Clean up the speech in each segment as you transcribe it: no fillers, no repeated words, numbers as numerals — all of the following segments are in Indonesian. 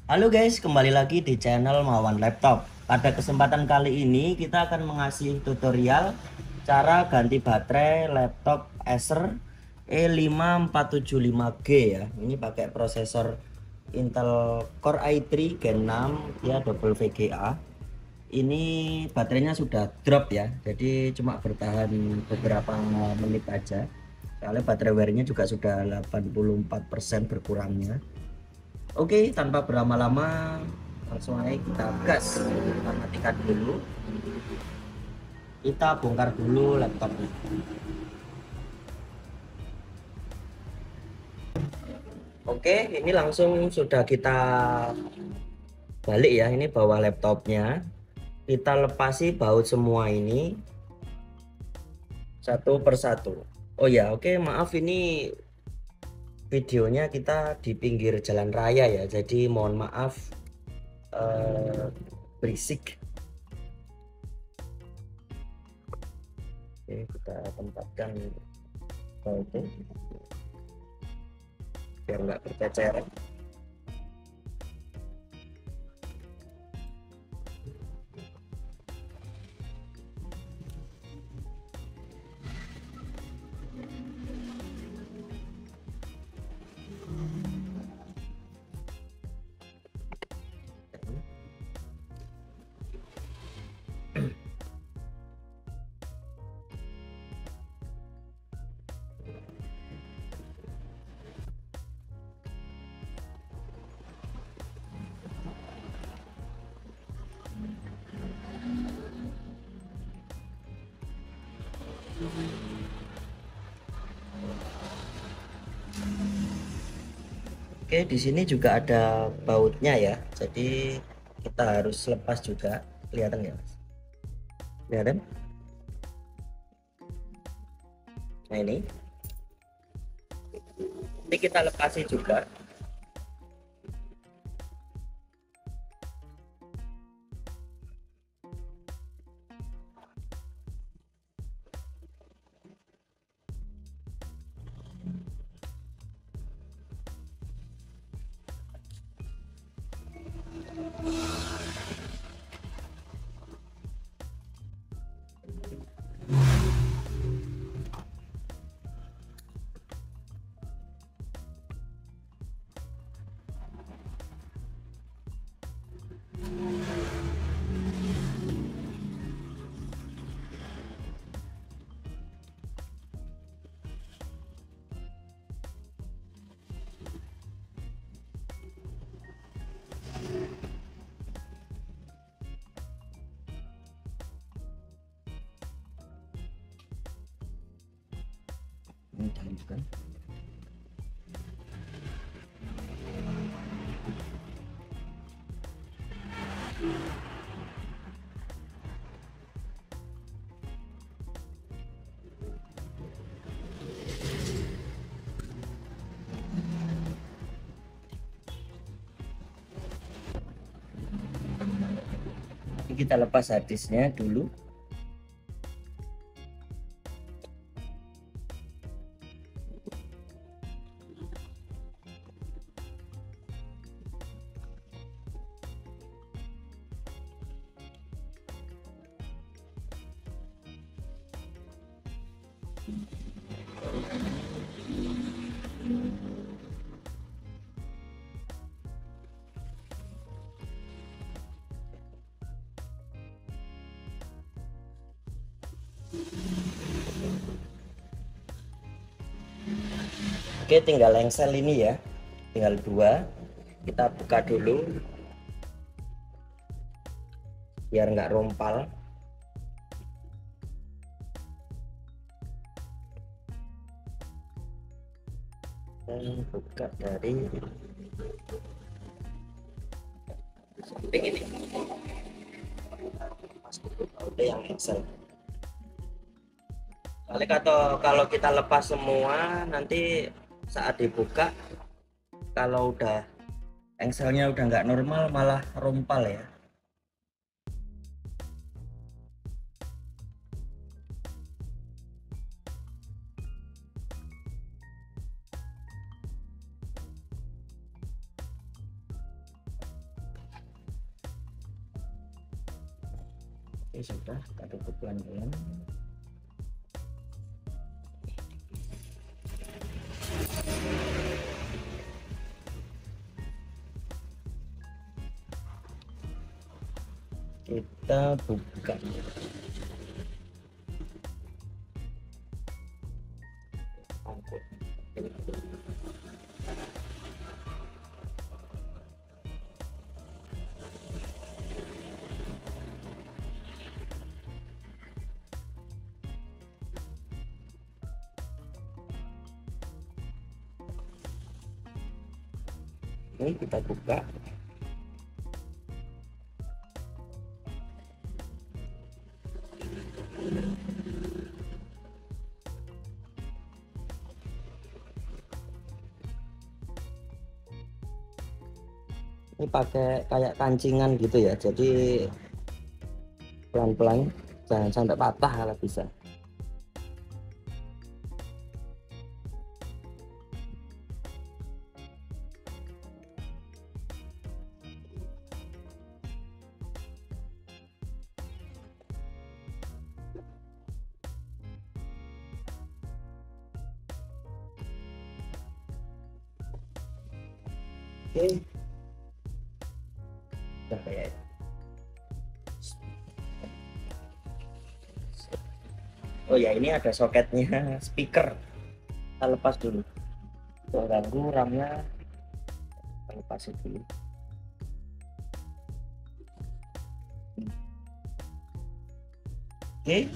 Halo guys, kembali lagi di channel Mawan Laptop. Pada kesempatan kali ini kita akan mengasih tutorial cara ganti baterai laptop Acer E5475G ya. Ini pakai prosesor Intel Core i3 Gen 6, dia double VGA. Ini baterainya sudah drop ya, jadi cuma bertahan beberapa menit aja. Soalnya baterai wearnya juga sudah 84% berkurangnya. Oke, tanpa berlama-lama langsung aja kita gas. Kita matikan dulu. Kita bongkar dulu laptopnya. Oke, ini langsung sudah kita balik ya. Ini bawa laptopnya. Kita lepasi baut semua ini satu persatu. Oh ya, oke, maaf ini videonya kita di pinggir jalan raya ya. Jadi mohon maaf berisik. Oke, kita tempatkan bautnya biar nggak berceceran. Oke, di sini juga ada bautnya ya. Jadi kita harus lepas juga. Kelihatan ya, Mas? Kelihatan? Nah, ini kita lepasi juga. Ini jangan bukan. Ini kita lepas harddisknya dulu. Oke, tinggal lengsel ini ya. Tinggal dua. Kita buka dulu biar nggak rompal. Dan buka dari samping ini. Udah yang lengsel. Kalau kita lepas semua nanti saat dibuka, kalau udah engselnya udah nggak normal malah rompal ya. Oke, sudah kita tutup pelan-pelan. Kita buka. Ini kita buka. Ini pakai kayak kancingan gitu ya, jadi pelan-pelan, jangan sampai patah kalau bisa. Oke, udah kayak itu. Oh ya, ini ada soketnya speaker. Kita lepas dulu. Untuk ganggu RAM-nya, kita lepasin dulu. Oke.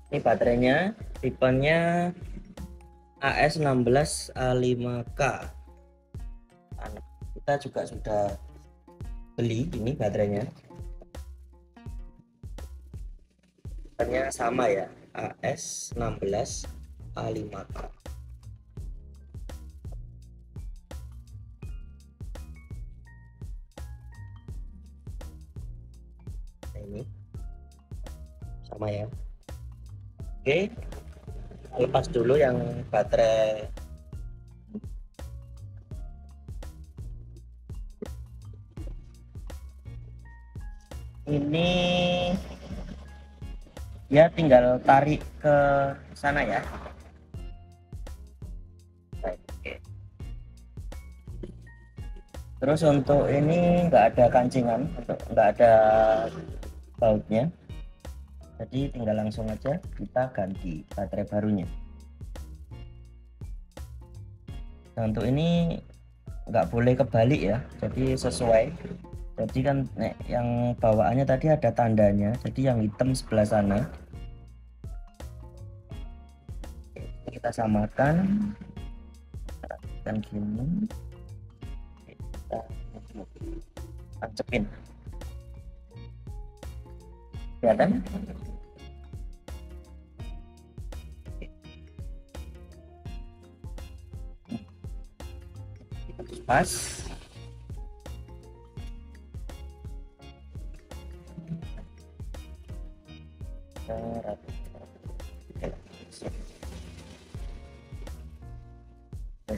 Ini baterainya, tipenya AS16A5K. Kita juga sudah beli ini baterainya. Tipenya sama ya, AS16A5K. Nah, ini sama ya. Oke, lepas dulu yang baterai. Ini ya tinggal tarik ke sana ya. Oke. Terus untuk ini nggak ada kancingan, nggak ada bautnya. Jadi tinggal langsung aja kita ganti baterai barunya. Nah, untuk ini nggak boleh kebalik ya, jadi sesuai. Jadi kan yang bawaannya tadi ada tandanya, jadi yang hitam sebelah sana. Kita samakan, dan gini kita tancepin. Kelihatan? Pas.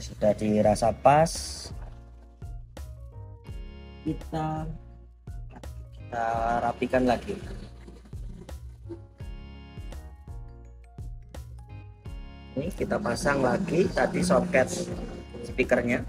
Sudah dirasa pas, kita rapikan lagi. Ini kita pasang lagi tadi soket speakernya.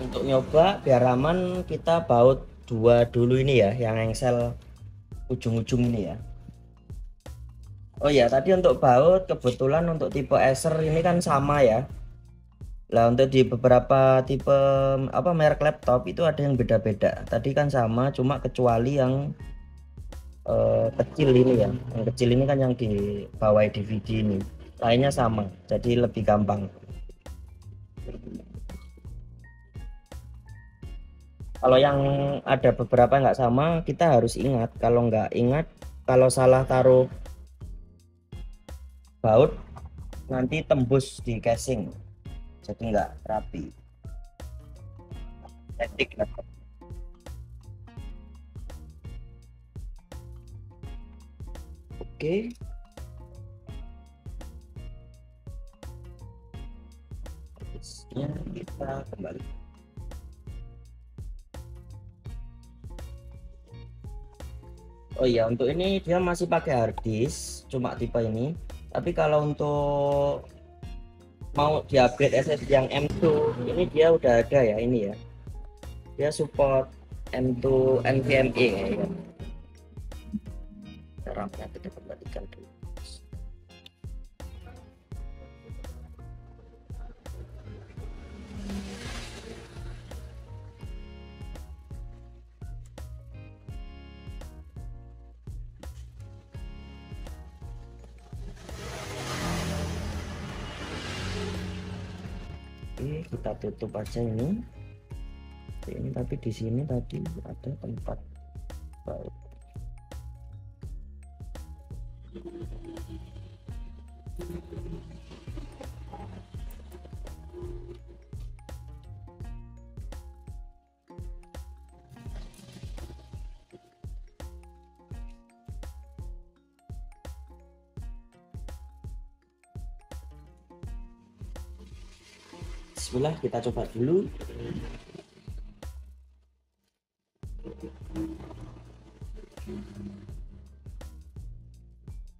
Untuk nyoba biar aman, kita baut dua dulu ini ya, yang engsel ujung-ujung ini ya. Oh ya, tadi untuk baut kebetulan untuk tipe Acer ini kan sama ya. Lah untuk di beberapa tipe merek laptop itu ada yang beda-beda. Tadi kan sama, cuma kecuali yang kecil ini ya, yang kecil ini kan yang di bawah DVD ini, lainnya sama, jadi lebih gampang. Kalau yang ada beberapa nggak sama, kita harus ingat. Kalau nggak ingat, kalau salah taruh baut, nanti tembus di casing, jadi nggak rapi. Etik laptop. Oke, habisnya kita kembali. Oh iya, untuk ini dia masih pakai hard disk, cuma tipe ini. Tapi kalau untuk mau di upgrade SSD yang M2, ini dia udah ada ya, ini ya. Dia support M2 NVMe kayaknya. RAM-nya kita kembalikan dulu. Oke, kita tutup aja ini. Ini tapi di sini tadi ada tempat baut. Bismillah, kita coba dulu.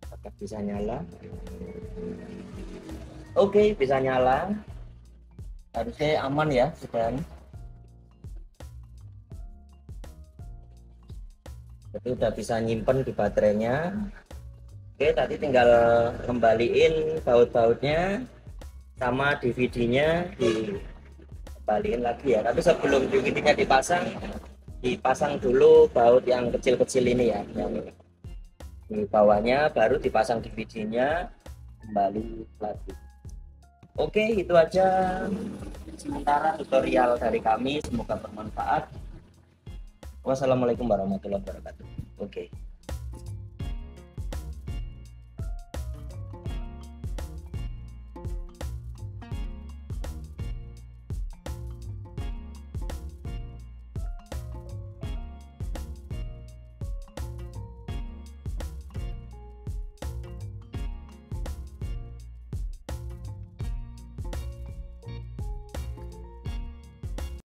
Apakah bisa nyala? Oke, bisa nyala. Harusnya aman ya sedang. Jadi udah bisa nyimpen di baterainya. Oke, tadi tinggal kembaliin baut-bautnya sama DVD-nya dikembaliin lagi ya. Tapi sebelum DVD-nya dipasang dulu baut yang kecil-kecil ini ya, yang di bawahnya, baru dipasang DVD-nya kembali lagi. Oke, itu aja sementara tutorial dari kami, semoga bermanfaat. Wassalamualaikum warahmatullahi wabarakatuh. Oke.